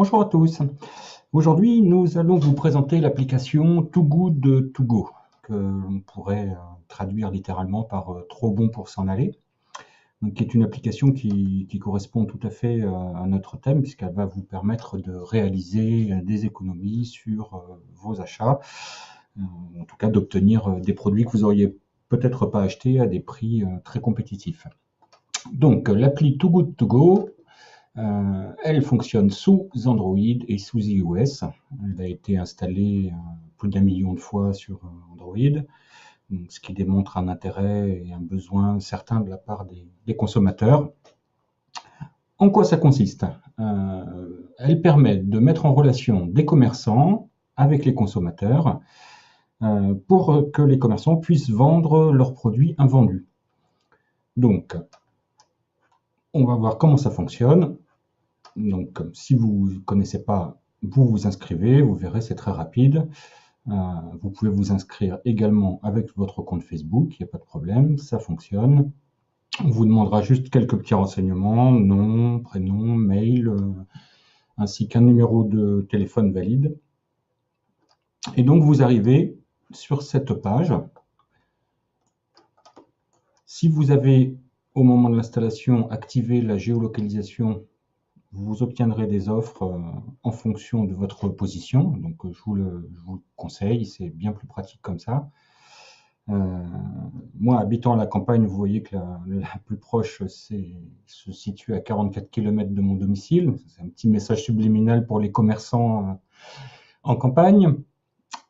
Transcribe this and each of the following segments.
Bonjour à tous. Aujourd'hui, nous allons vous présenter l'application Too Good To Go, que l'on pourrait traduire littéralement par trop bon pour s'en aller, donc, qui est une application qui correspond tout à fait à notre thème, puisqu'elle va vous permettre de réaliser des économies sur vos achats, en tout cas d'obtenir des produits que vous auriez peut-être pas achetés à des prix très compétitifs. Donc, l'appli Too Good To Go, elle fonctionne sous Android et sous iOS. Elle a été installée plus d'1 million de fois sur Android, ce qui démontre un intérêt et un besoin certain de la part des consommateurs. En quoi ça consiste? Elle permet de mettre en relation des commerçants avec les consommateurs pour que les commerçants puissent vendre leurs produits invendus. Donc, on va voir comment ça fonctionne. Donc, si vous ne connaissez pas, vous vous inscrivez, vous verrez, c'est très rapide. Vous pouvez vous inscrire également avec votre compte Facebook, il n'y a pas de problème, ça fonctionne. On vous demandera juste quelques petits renseignements, nom, prénom, mail, ainsi qu'un numéro de téléphone valide. Et donc, vous arrivez sur cette page. Si vous avez, au moment de l'installation, activé la géolocalisation, vous obtiendrez des offres en fonction de votre position. Donc, je vous le conseille, c'est bien plus pratique comme ça. Moi, habitant à la campagne, vous voyez que la plus proche se situe à 44 km de mon domicile. C'est un petit message subliminal pour les commerçants en campagne.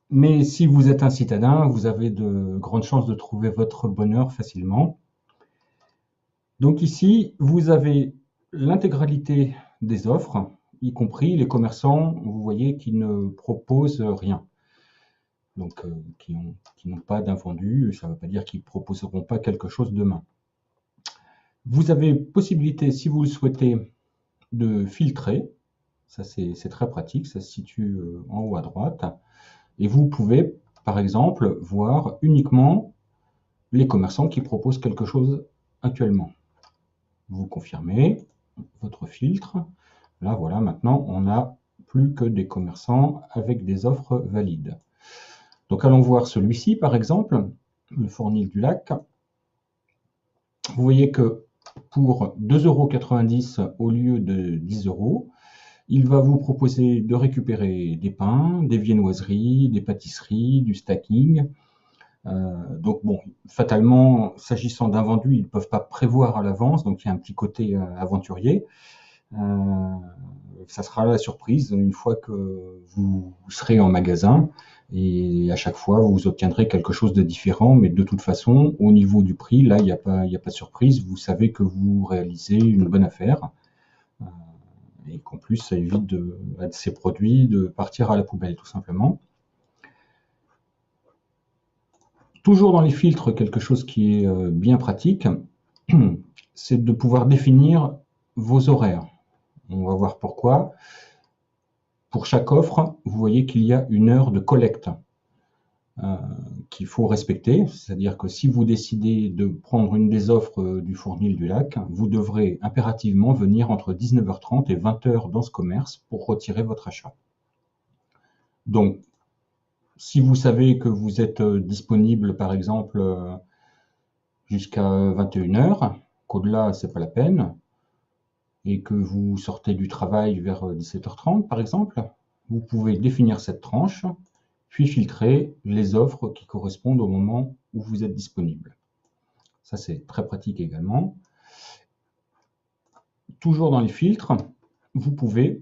Mais si vous êtes un citadin, vous avez de grandes chances de trouver votre bonheur facilement. Donc ici, vous avez l'intégralité des offres, y compris les commerçants, vous voyez, qui ne proposent rien. Donc, qui n'ont pas d'invendu, ça ne veut pas dire qu'ils ne proposeront pas quelque chose demain. Vous avez possibilité, si vous le souhaitez, de filtrer. Ça, c'est très pratique, ça se situe en haut à droite. Et vous pouvez, par exemple, voir uniquement les commerçants qui proposent quelque chose actuellement. Vous confirmez votre filtre. Là, voilà, maintenant, on n'a plus que des commerçants avec des offres valides. Donc, allons voir celui-ci, par exemple, le Fournil du Lac. Vous voyez que pour 2,90 € au lieu de 10 €, il va vous proposer de récupérer des pains, des viennoiseries, des pâtisseries, du stacking. Donc bon, fatalement, s'agissant d'invendus, ils ne peuvent pas prévoir à l'avance, donc il y a un petit côté aventurier. Ça sera la surprise une fois que vous serez en magasin, et à chaque fois vous obtiendrez quelque chose de différent, mais de toute façon, au niveau du prix, là, il n'y a pas de surprise, vous savez que vous réalisez une bonne affaire, et qu'en plus, ça évite de ces produits de partir à la poubelle, tout simplement. Toujours dans les filtres, quelque chose qui est bien pratique, c'est de pouvoir définir vos horaires. On va voir pourquoi. Pour chaque offre, vous voyez qu'il y a une heure de collecte qu'il faut respecter. C'est-à-dire que si vous décidez de prendre une des offres du Fournil du Lac, vous devrez impérativement venir entre 19h30 et 20h dans ce commerce pour retirer votre achat. Donc, si vous savez que vous êtes disponible, par exemple, jusqu'à 21h, qu'au-delà, c'est pas la peine, et que vous sortez du travail vers 17h30, par exemple, vous pouvez définir cette tranche, puis filtrer les offres qui correspondent au moment où vous êtes disponible. Ça, c'est très pratique également. Toujours dans les filtres, vous pouvez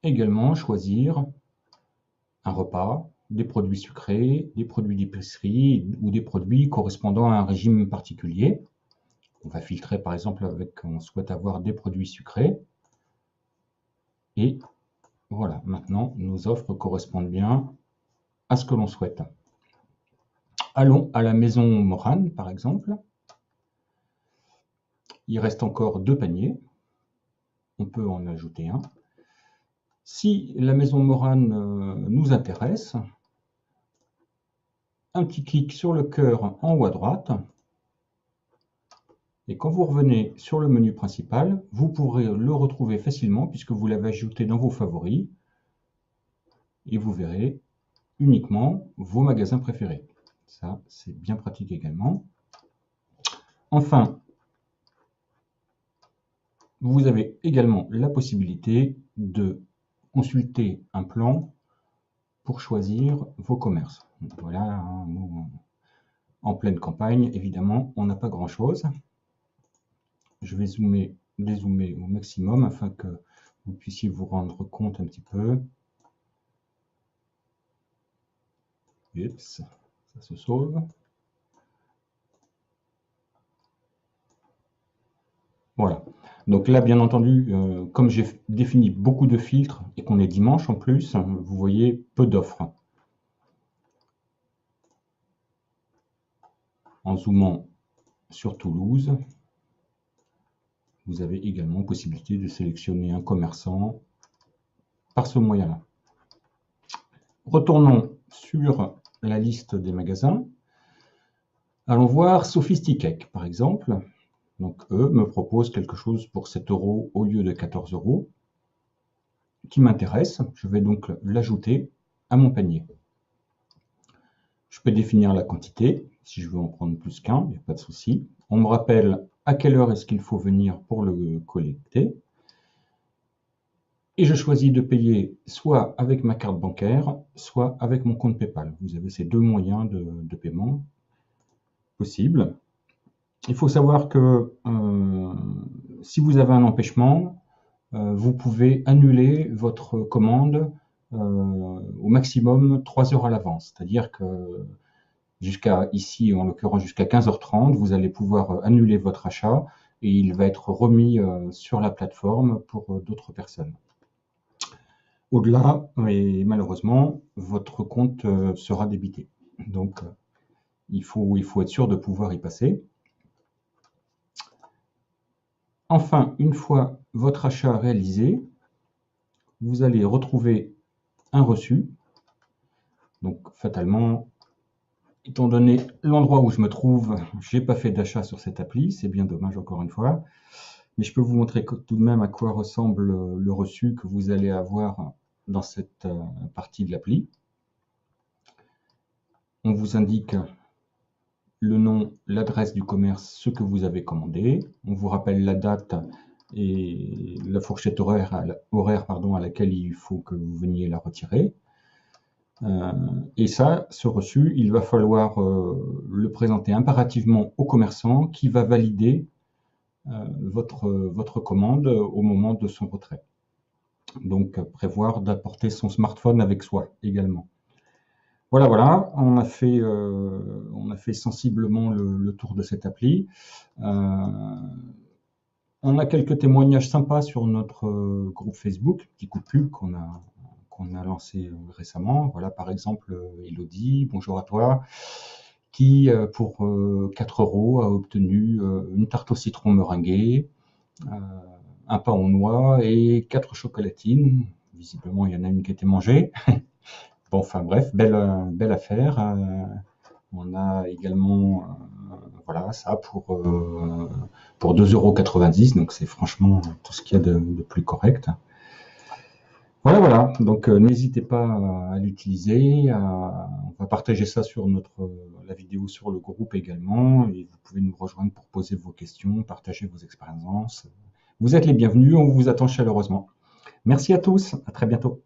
également choisir un repas, des produits sucrés, des produits d'épicerie ou des produits correspondant à un régime particulier. On va filtrer par exemple avec, on souhaite avoir des produits sucrés. Et voilà, maintenant nos offres correspondent bien à ce que l'on souhaite. Allons à la maison Morane par exemple. Il reste encore 2 paniers. On peut en ajouter un. Si la maison Morane nous intéresse, un petit clic sur le cœur en haut à droite, Et quand vous revenez sur le menu principal, vous pourrez le retrouver facilement puisque vous l'avez ajouté dans vos favoris et vous verrez uniquement vos magasins préférés. Ça, c'est bien pratique également. Enfin, vous avez également la possibilité de consulter un plan pour choisir vos commerces. Voilà, nous, en pleine campagne, évidemment, on n'a pas grand-chose. Je vais dézoomer au maximum afin que vous puissiez vous rendre compte un petit peu. Oups, ça se sauve. Voilà. Donc là, bien entendu, comme j'ai défini beaucoup de filtres et qu'on est dimanche en plus, vous voyez peu d'offres. En zoomant sur Toulouse, vous avez également possibilité de sélectionner un commerçant par ce moyen-là. Retournons sur la liste des magasins. Allons voir Sophisticake, par exemple. Donc, eux me proposent quelque chose pour 7 € au lieu de 14 € qui m'intéresse. Je vais donc l'ajouter à mon panier. Je peux définir la quantité. Si je veux en prendre plus qu'un, il n'y a pas de souci. On me rappelle à quelle heure est-ce qu'il faut venir pour le collecter. Et je choisis de payer soit avec ma carte bancaire, soit avec mon compte PayPal. Vous avez ces deux moyens de paiement possibles. Il faut savoir que si vous avez un empêchement, vous pouvez annuler votre commande au maximum 3 heures à l'avance. C'est-à-dire que jusqu'à ici, en l'occurrence jusqu'à 15h30, vous allez pouvoir annuler votre achat et il va être remis sur la plateforme pour d'autres personnes. Au-delà, et malheureusement, votre compte sera débité. Donc, il faut être sûr de pouvoir y passer. Enfin, une fois votre achat réalisé, vous allez retrouver un reçu. Donc, fatalement, étant donné l'endroit où je me trouve, je n'ai pas fait d'achat sur cette appli. C'est bien dommage, encore une fois. Mais je peux vous montrer tout de même à quoi ressemble le reçu que vous allez avoir dans cette partie de l'appli. On vous indique le nom, l'adresse du commerce, ce que vous avez commandé. On vous rappelle la date et la fourchette horaire à laquelle il faut que vous veniez la retirer. Et ça, ce reçu, il va falloir le présenter impérativement au commerçant qui va valider votre commande au moment de son retrait. Donc, prévoir d'apporter son smartphone avec soi également. Voilà, on a fait sensiblement le tour de cette appli. On a quelques témoignages sympas sur notre groupe Facebook, petit coup de pub qu'on a lancé récemment. Voilà, par exemple, Elodie, bonjour à toi, qui, pour 4 € a obtenu une tarte au citron meringuée, un pain aux noix et 4 chocolatines. Visiblement, il y en a une qui a été mangée. Bon, enfin bref, belle affaire. On a également voilà, ça pour 2,90 €, donc c'est franchement tout ce qu'il y a de plus correct. Voilà, donc n'hésitez pas à l'utiliser. On va partager ça sur la vidéo sur le groupe également, et vous pouvez nous rejoindre pour poser vos questions, partager vos expériences. Vous êtes les bienvenus, on vous attend chaleureusement. Merci à tous, à très bientôt.